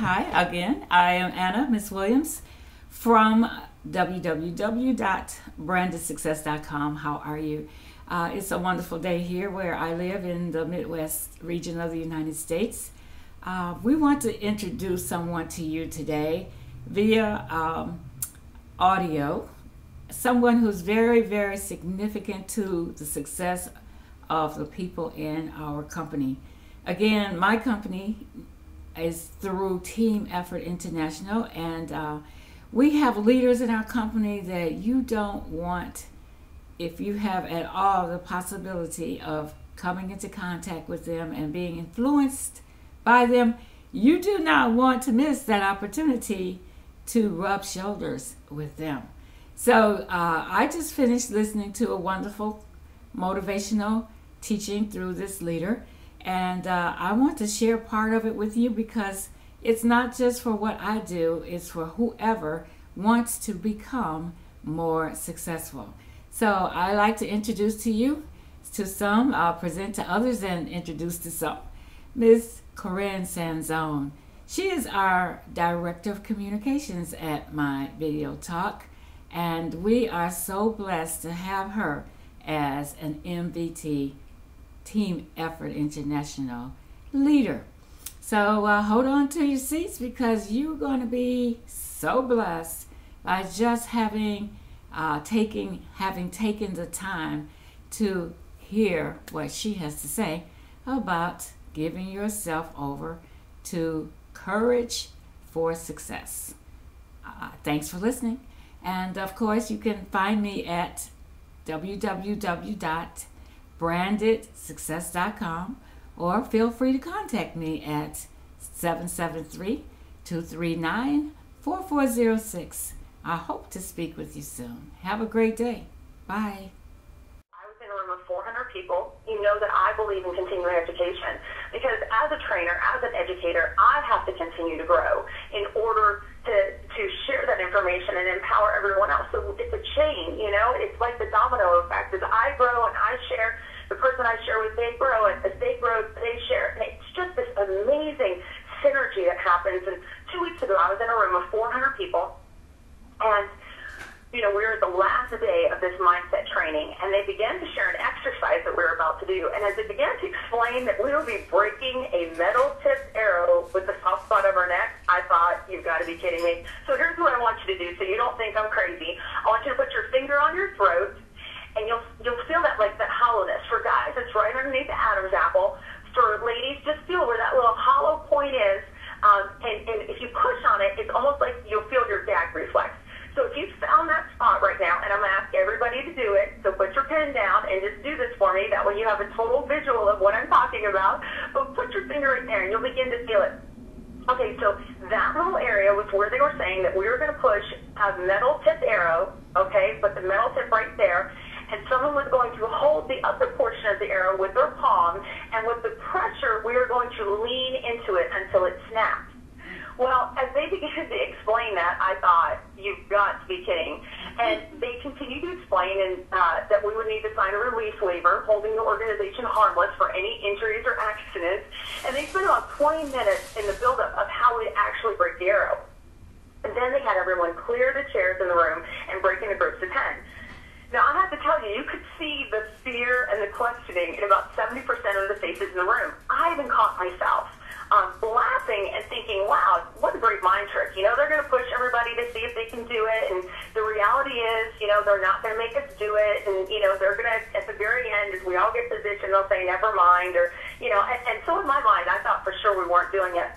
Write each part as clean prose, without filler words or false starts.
Hi again. I am Anna, Miss Williams from www.brandedsuccess.com. How are you? It's a wonderful day here where I live in the Midwest region of the United States. We want to introduce someone to you today via audio, someone who's very, very significant to the success of the people in our company. Again, my company is through Team Effort International, and we have leaders in our company that you don't want, if you have at all the possibility of coming into contact with them and being influenced by them, you do not want to miss that opportunity to rub shoulders with them. So I just finished listening to a wonderful motivational teaching through this leader, and I want to share part of it with you because it's not just for what I do, it's for whoever wants to become more successful. So I like to introduce to you to some, present to others, and introduce to some. Ms. Corrine Sanzone. She is our Director of Communications at my video talk, and we are so blessed to have her as an MVT, Team Effort International leader. So hold on to your seats because you're going to be so blessed by just having taken the time to hear what she has to say about giving yourself over to courage for success. Thanks for listening. And of course, you can find me at www.brandedsuccess.com, or feel free to contact me at 773-239-4406. I hope to speak with you soon. Have a great day. Bye. I was in a room of 400 people. You know that I believe in continuing education because as a trainer, as an educator, I have to continue to grow in order to share that information and empower everyone else. So it's a chain, you know, it's like the domino effect. As I grow and I share, the person I share with, they grow, and as they grow, they share. And it's just this amazing synergy that happens. And 2 weeks ago, I was in a room of 400 people, and you know, we were at the last day of this mindset training, and they began to share an exercise that we were about to do. And as they began to explain that we would be breaking a metal-tipped arrow with the soft spot of our neck, I thought, you've got to be kidding me. So here's what I want you to do so you don't think I'm crazy. I want you to put your finger on your throat, and you'll feel that, like, that hollowness. For guys, it's right underneath the Adam's apple. For ladies, just feel where that little hollow point is. And if you push on it, it's almost like you'll feel your gag reflex. So if you found that spot right now, and I'm going to ask everybody to do it, so put your pen down and just do this for me. That way you have a total visual of what I'm talking about. But put your finger right there, and you'll begin to feel it. Okay, so that little area was where they were saying that we were going to push a metal-tipped arrow, okay, but the metal tip right there, and someone was going to hold the other portion of the arrow with their palm, and with the pressure, we were going to lean into it until it snapped. Well, as they began to explain that, I thought, you've got to be kidding. And they continued to explain that we would need to sign a release waiver holding the organization harmless for any injuries or accidents. And they spent about 20 minutes in the buildup of how we actually break the arrow. And then they had everyone clear the chairs in the room and break into groups of 10. Now, I have to tell you, you could see the fear and the questioning in about 70% of the faces in the room. I even caught myself laughing and thinking, wow, what a great mind trick. You know, they're going to push everybody to see if they can do it. And the reality is, you know, they're not going to make us do it. And, you know, they're going to, at the very end, as we all get positioned, they'll say, never mind. Or, you know, and so in my mind, I thought for sure we weren't doing it.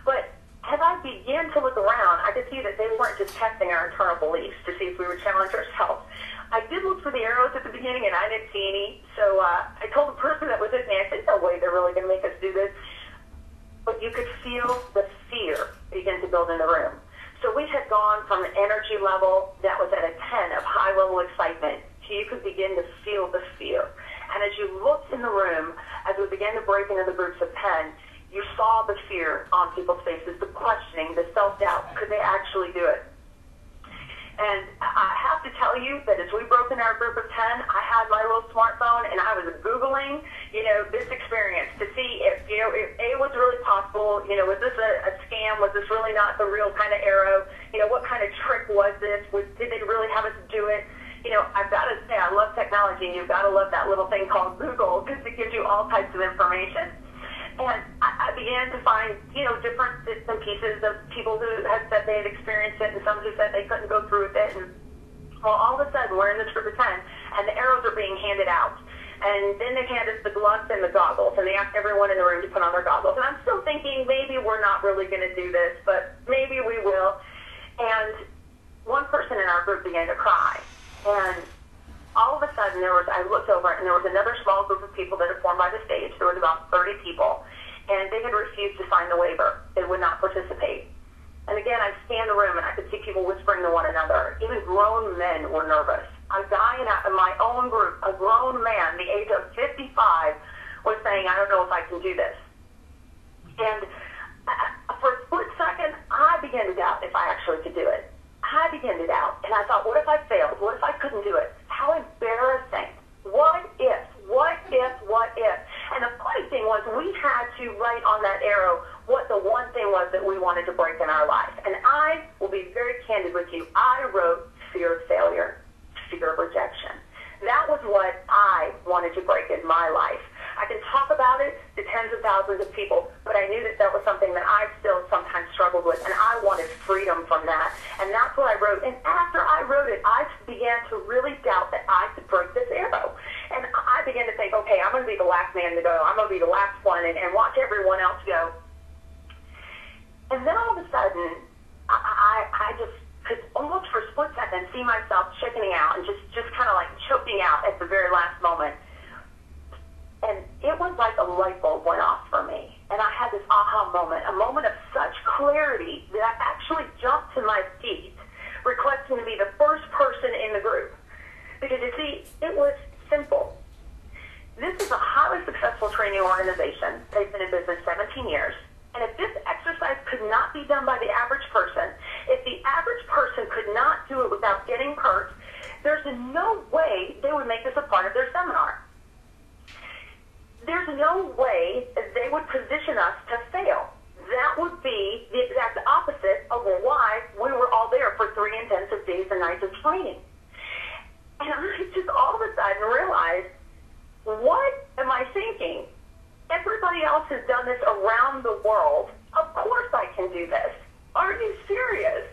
But as I began to look around, I could see that they weren't just testing our internal beliefs to see if we would challenge ourselves. I did look for the arrows at the beginning, and I didn't see any. So I told the person that was with me, I said, no way they're really going to make us do this. But you could feel the fear begin to build in the room. So we had gone from an energy level that was at a 10 of high-level excitement to you could begin to feel the fear. And as you looked in the room, as we began to break into the groups of 10, you saw the fear on people's faces, the questioning, the self-doubt. Could they actually do it? And I have to tell you that as we broke in our group of 10, I had my little smartphone and I was Googling, this experience to see if, if A, was really possible goggle? Was this a scam? Was this really not the real kind of arrow? What kind of trick was this? Did they really have us do it? I've got to say, I love technology, and you've got to love that little thing called Google, because it gives you all types of information. And I began to find, different bits and pieces of people who had said they had experienced it, and some who said they couldn't go through with it. And well, all of a sudden, we're in this group of 10, and the arrows are being handed out. And then they hand us the gloves and the goggles, and they ask everyone in the room to put on their goggles. And I'm still thinking, maybe we're not really going to do this, but maybe we will. And one person in our group began to cry. And all of a sudden, I looked over, and there was another small group of people that had formed by the stage. There was about 30 people, and they had refused to sign the waiver. They would not participate. And again, I scanned the room, and I could see people whispering to one another. Even grown men were nervous. A guy in my own group, a grown man, the age of 55, was saying, I don't know if I can do this. And for a split second, I began to doubt if I actually could do it. I began to doubt, and I thought, what if I failed? What if I couldn't do it? How embarrassing. What if? What if? What if? And the funny thing was, we had to write on that arrow what the one thing was that we wanted to break in our life. And I will be very candid with you. I wrote fear of failure, fear of rejection. That was what I wanted to break in my life. I can talk about it to tens of thousands of people, but I knew that was something that I still sometimes struggled with, and I wanted freedom from that. And that's what I wrote. And after I wrote it, I began to really doubt that I could break this arrow. And I began to think, okay, I'm going to be the last man to go. I'm going to be the last one and watch everyone else go. And then all of a sudden, I just could almost for a split second see myself chickening out and just kind of like choking out at the very last moment. And it was like a light bulb went off for me. And I had this aha moment, a moment of such clarity that I actually jumped to my feet, requesting to be the first person in the group. Because you see, it was simple. This is a highly successful training organization. They've been in business 17 years. And if this exercise could not be done by the average person, if the average person could not do it without getting hurt, there's no way they would make this a part of their seminar. There's no way that they would position us to fail. That would be the exact opposite of why we were all there for 3 intensive days and nights of training. And I just all of a sudden realized, what am I thinking? Everybody else has done this around the world. Of course I can do this. Are you serious?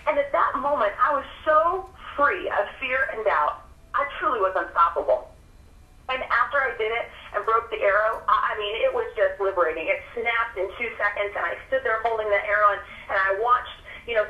And at that moment, I was so free of fear and doubt. I truly was unstoppable. And after I did it and broke the arrow, I mean, it was just liberating. It snapped in 2 seconds, and I stood there holding the arrow, and I watched,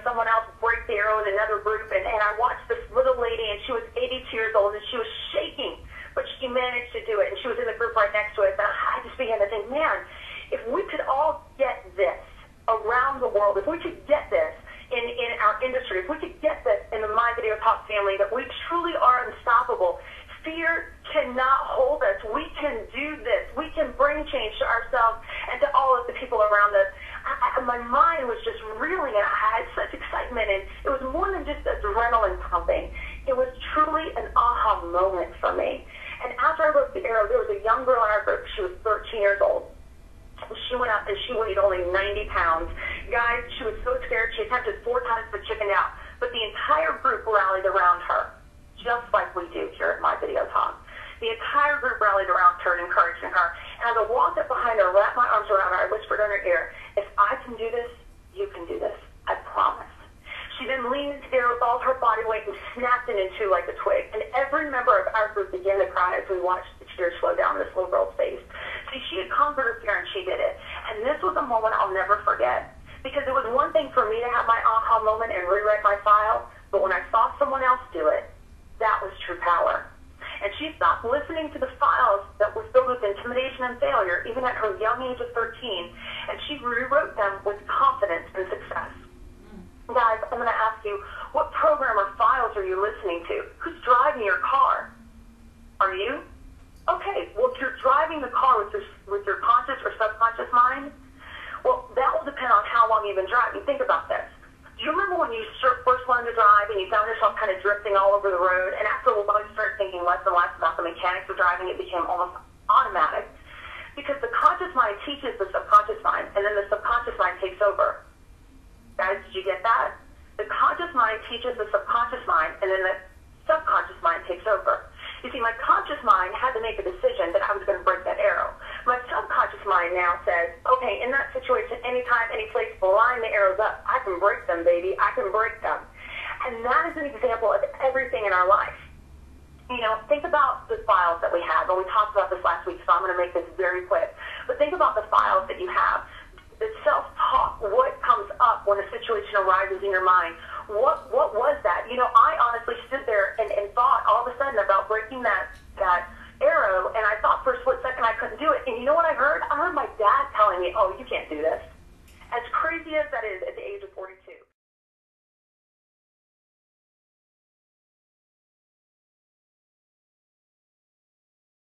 someone else break the arrow in another group, and I watched this little lady, and she was 82 years old, and she was shaking, but she managed to do it, and she was in the group right next to us, and I just began to think, man, if we could all get this around the world, if we could get this in our industry, if we could get this in the My Video Talk family, that we truly are unstoppable. Fear cannot hold us. We can do this. We can bring change to ourselves and to all of the people around us. My mind was just reeling, and I had such excitement, and it was more than just adrenaline pumping. It was truly an aha moment for me. And after I broke the arrow, there was a young girl in our group. She was 13 years old. She went up, and she weighed only 90 pounds. Guys, she was so scared. She attempted 4 times but chickened out. But the entire group rallied around her, just like we do here at My Video Talk. The entire group rallied around her, encouraging her. And as I walked up behind her, wrapped my arms around her, I whispered in her ear, if I can do this, you can do this. I promise. She then leaned into the air with all her body weight and snapped it in two like a twig. And every member of our group began to cry as we watched the tears flow down this little girl's face. See, she had conquered her fear, and she did it. And this was a moment I'll never forget. Because it was one thing for me to have my aha moment and rewrite my file, but when I saw someone else do it, that was true power. And she stopped listening to the files that were filled with intimidation and failure, even at her young age of 13, and she rewrote them with confidence and success. Guys, I'm going to ask you, what program or files are you listening to? Who's driving your car? Are you? Okay, well, if you're driving the car with your conscious or subconscious mind, well, that will depend on how long you've been driving. Think about this. Do you remember when you first learned to drive and you found yourself kind of drifting all over the road, and after a while you started thinking less and less about the mechanics of driving, it became almost automatic? Because the conscious conscious mind teaches the subconscious mind, and then the subconscious mind takes over. Guys, did you get that? The conscious mind teaches the subconscious mind, and then the subconscious mind takes over. You see, my conscious mind had to make a decision that I was going to break that arrow. My subconscious mind now says, okay, in that situation, anytime, any place, line the arrows up. I can break them, baby. I can break them. And that is an example of everything in our life. You know, think about the files that we have. And we talked about this last week, so I'm going to make this very quick. But think about the files that you have. The self-talk, what comes up when a situation arises in your mind. What was that? You know, I honestly stood there and thought all of a sudden about breaking that arrow, and I thought for a split second I couldn't do it. And you know what I heard? I heard my dad telling me, oh, you can't